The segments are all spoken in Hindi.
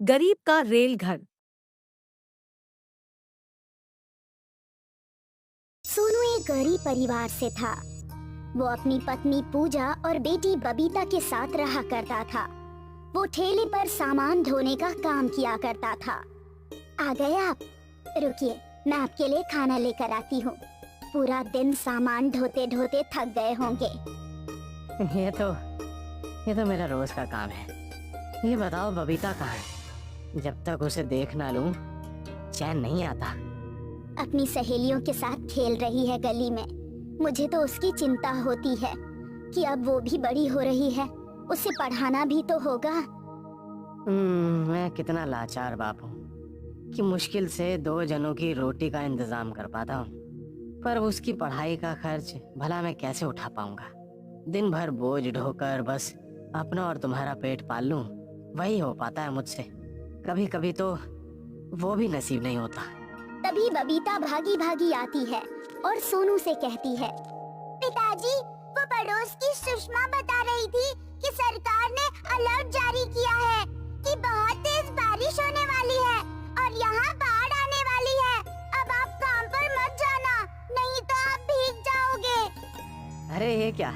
गरीब का रेलघर। सोनू एक गरीब परिवार से था। वो अपनी पत्नी पूजा और बेटी बबीता के साथ रहा करता था। वो ठेले पर सामान ढोने का काम किया करता था। आ गए आप? रुकिए, मैं आपके लिए खाना लेकर आती हूँ। पूरा दिन सामान ढोते ढोते थक गए होंगे। ये तो मेरा रोज का काम है। ये बताओ बबीता कहाँ है? जब तक उसे देख ना लूं चैन नहीं आता। अपनी सहेलियों के साथ खेल रही है गली में। मुझे तो उसकी चिंता होती है कि अब वो भी बड़ी हो रही है, उसे पढ़ाना भी तो होगा। मैं कितना लाचार बाप हूँ कि मुश्किल से 2 जनों की रोटी का इंतजाम कर पाता हूँ, पर उसकी पढ़ाई का खर्च भला मैं कैसे उठा पाऊंगा? दिन भर बोझ ढोकर बस अपना और तुम्हारा पेट पाल लूं, वही हो पाता है मुझसे। कभी कभी तो वो भी नसीब नहीं होता। तभी बबीता भागी भागी आती है और सोनू से कहती है, पिताजी, वो पड़ोस की सुषमा बता रही थी कि सरकार ने अलर्ट जारी किया है कि बहुत तेज बारिश होने वाली है और यहाँ बाढ़ आने वाली है। अब आप काम पर मत जाना, नहीं तो आप भीग जाओगे। अरे ये क्या?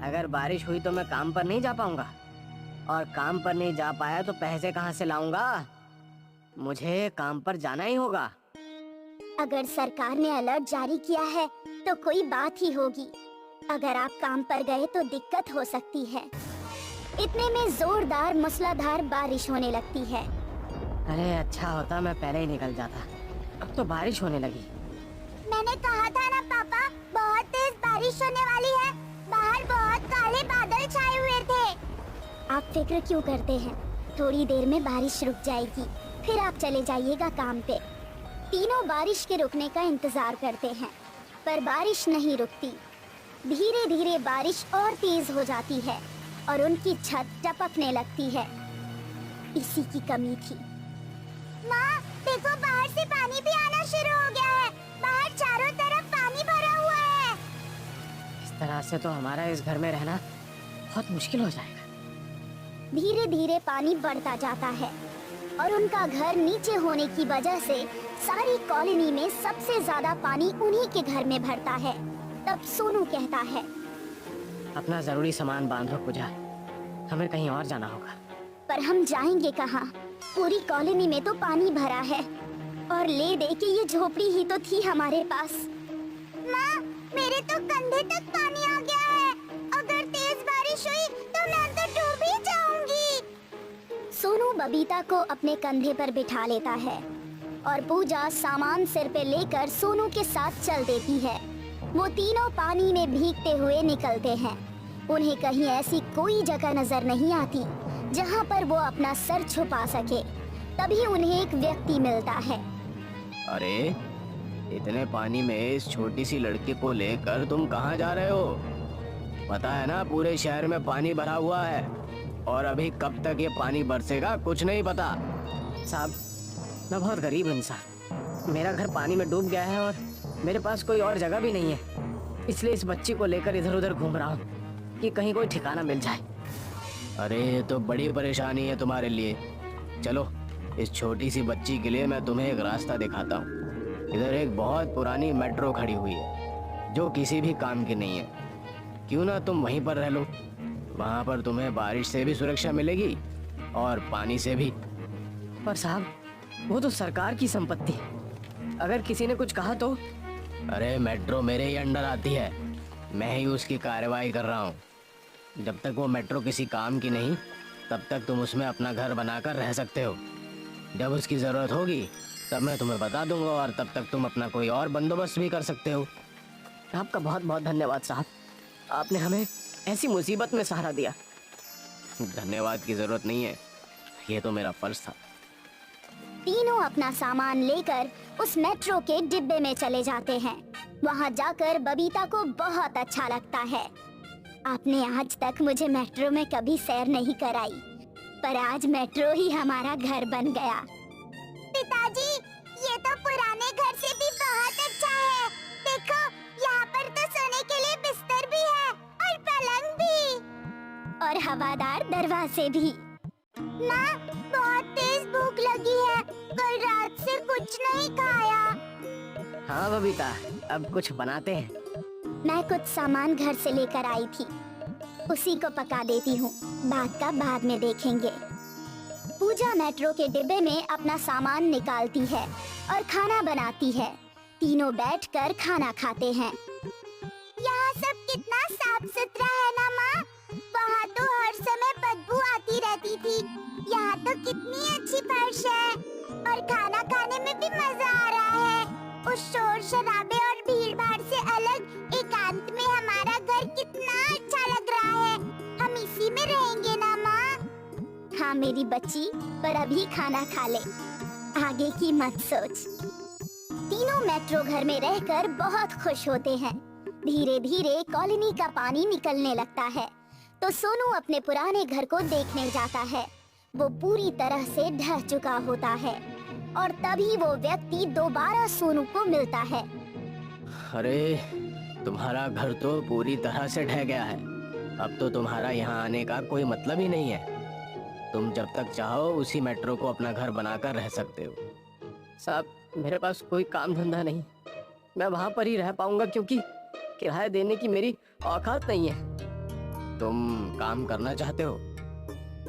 अगर बारिश हुई तो मैं काम पर नहीं जा पाऊंगा, और काम पर नहीं जा पाया तो पैसे कहाँ से लाऊंगा? मुझे काम पर जाना ही होगा। अगर सरकार ने अलर्ट जारी किया है तो कोई बात ही होगी। अगर आप काम पर गए तो दिक्कत हो सकती है। इतने में जोरदार मूसलाधार बारिश होने लगती है। अरे अच्छा होता मैं पहले ही निकल जाता। अब तो बारिश होने लगी। मैंने कहा था ना पापा, बहुत तेज बारिश होने वाली है। बाहर बहुत काले बादल छाए हुए थे। आप फिक्र क्यों करते हैं? थोड़ी देर में बारिश रुक जाएगी, फिर आप चले जाइएगा काम पे। तीनों बारिश के रुकने का इंतजार करते हैं, पर बारिश नहीं रुकती। धीरे धीरे बारिश और तेज हो जाती है और उनकी छत टपकने लगती है। इसी की कमी थी। माँ, देखो बाहर से पानी भी आना शुरू हो गया है। बाहर चारों तरफ पानी भरा हुआ है। इस तरह से तो हमारा इस घर में रहना बहुत मुश्किल हो जाएगा। धीरे धीरे पानी बढ़ता जाता है और उनका घर नीचे होने की वजह से सारी कॉलोनी में सबसे ज्यादा पानी उन्हीं के घर में भरता है। तब सोनू कहता है, अपना जरूरी सामान बांधो पूजा, हमें कहीं और जाना होगा। पर हम जाएंगे कहाँ? पूरी कॉलोनी में तो पानी भरा है और ले दे के ये झोपड़ी ही तो थी हमारे पास। माँ, मेरे तो कंधे तक पानी आ गया है। अगर तेज बारिश हुई तो मैं तो डूब ही जाऊंगी। सोनू बबीता को अपने कंधे पर बिठा लेता है और पूजा सामान सिर पे लेकर सोनू के साथ चल देती है। वो तीनों पानी में भीगते हुए निकलते हैं। उन्हें कहीं ऐसी कोई जगह नजर नहीं आती जहाँ पर वो अपना सर छुपा सके। तभी उन्हें एक व्यक्ति मिलता है। अरे, इतने पानी में इस छोटी सी लड़की को लेकर तुम कहाँ जा रहे हो? पता है ना पूरे शहर में पानी भरा हुआ है और अभी कब तक ये पानी बरसेगा कुछ नहीं पता। साहब, मैं बहुत गरीब इंसान, मेरा घर पानी में डूब गया है और मेरे पास कोई और जगह भी नहीं है, इसलिए इस बच्ची को लेकर इधर उधर घूम रहा हूँ कि कहीं कोई ठिकाना मिल जाए। अरे, ये तो बड़ी परेशानी है तुम्हारे लिए। चलो, इस छोटी सी बच्ची के लिए मैं तुम्हें एक रास्ता दिखाता हूँ। इधर एक बहुत पुरानी मेट्रो खड़ी हुई है जो किसी भी काम की नहीं है। क्यों ना तुम वहीं पर रह लो? वहाँ पर तुम्हें बारिश से भी सुरक्षा मिलेगी और पानी से भी। पर साहब, वो तो सरकार की संपत्ति है, अगर किसी ने कुछ कहा तो? अरे, मेट्रो मेरे ही अंडर आती है, मैं ही उसकी कार्रवाई कर रहा हूँ। जब तक वो मेट्रो किसी काम की नहीं, तब तक तुम उसमें अपना घर बनाकर रह सकते हो। जब उसकी ज़रूरत होगी तब मैं तुम्हें बता दूंगा और तब तक तुम अपना कोई और बंदोबस्त भी कर सकते हो। आपका बहुत बहुत धन्यवाद साहब, आपने हमें ऐसी मुसीबत में सहारा दिया। धन्यवाद की ज़रूरत नहीं है, ये तो मेरा फर्ज था। तीनों अपना सामान लेकर उस मेट्रो के डिब्बे में चले जाते हैं। वहाँ जाकर बबीता को बहुत अच्छा लगता है। आपने आज तक मुझे मेट्रो में कभी सैर नहीं कराई, पर आज मेट्रो ही हमारा घर बन गया। पिताजी, ये तो पुराने घर से भी बहुत अच्छा है। देखो, यहाँ पर तो सोने के लिए बिस्तर भी है और पलंग भी और हवादार दरवाजे भी। माँ, बहुत तेज भूख कुछ नहीं खाया। हाँ बबीता, अब कुछ बनाते हैं। मैं कुछ सामान घर से लेकर आई थी, उसी को पका देती हूँ, बात का बाद में देखेंगे। पूजा मेट्रो के डिब्बे में अपना सामान निकालती है और खाना बनाती है। तीनों बैठकर खाना खाते हैं। यहाँ सब कितना साफ सुथरा है ना माँ? वहाँ तो हर समय बदबू आती रहती थी, यहाँ तो कितनी अच्छी फर्श है और खाना खाने में भी मजा आ रहा है। उस शोर शराबे और भीड़ भाड़ से अलग एकांत में हमारा घर कितना अच्छा लग रहा है। हम इसी में रहेंगे ना माँ? हाँ मेरी बच्ची, पर अभी खाना खा ले, आगे की मत सोच। तीनों मेट्रो घर में रहकर बहुत खुश होते हैं। धीरे धीरे कॉलोनी का पानी निकलने लगता है तो सोनू अपने पुराने घर को देखने जाता है। वो पूरी तरह से ढह चुका होता है और तभी वो व्यक्ति दोबारा सोनू को मिलता है। अरे तुम्हारा घर तो पूरी तरह से ढह गया है। अब तो तुम्हारा यहाँ आने का कोई मतलब ही नहीं है। तुम जब तक चाहो उसी मेट्रो को अपना घर बनाकर रह सकते हो। साहब, मेरे पास कोई काम धंधा नहीं, मैं वहाँ पर ही रह पाऊंगा क्योंकि किराया देने की मेरी औकात नहीं है। तुम काम करना चाहते हो?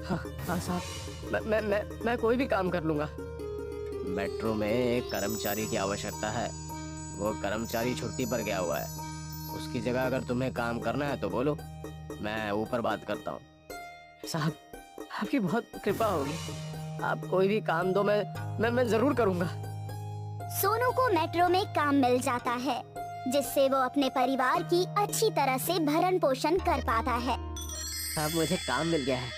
हाँ साहब, मैं कोई भी काम कर लूंगा। मेट्रो में एक कर्मचारी की आवश्यकता है। वो कर्मचारी छुट्टी पर गया हुआ है। उसकी जगह अगर तुम्हें काम करना है तो बोलो, मैं ऊपर बात करता हूँ। साहब, आपकी बहुत कृपा होगी, आप कोई भी काम दो, मैं जरूर करूंगा। सोनू को मेट्रो में काम मिल जाता है जिससे वो अपने परिवार की अच्छी तरह से भरण पोषण कर पाता है। अब मुझे काम मिल गया है,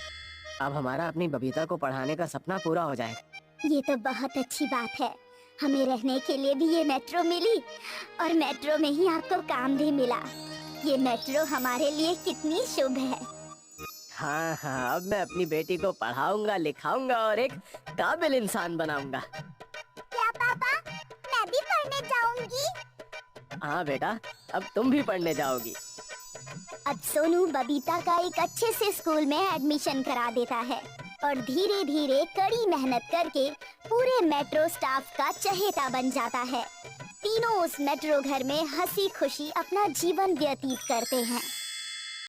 अब हमारा अपनी बबीता को पढ़ाने का सपना पूरा हो जाएगा। ये तो बहुत अच्छी बात है। हमें रहने के लिए भी ये मेट्रो मिली और मेट्रो में ही आपको काम भी मिला। ये मेट्रो हमारे लिए कितनी शुभ है। हाँ हाँ, अब मैं अपनी बेटी को पढ़ाऊंगा, लिखाऊंगा और एक काबिल इंसान बनाऊंगा। क्या पापा, मैं भी पढ़ने जाऊंगी? हाँ बेटा, अब तुम भी पढ़ने जाओगी। अब सोनू बबीता का एक अच्छे से स्कूल में एडमिशन करा देता है और धीरे धीरे कड़ी मेहनत करके पूरे मेट्रो स्टाफ का चहेता बन जाता है। तीनों उस मेट्रो घर में हंसी खुशी अपना जीवन व्यतीत करते हैं।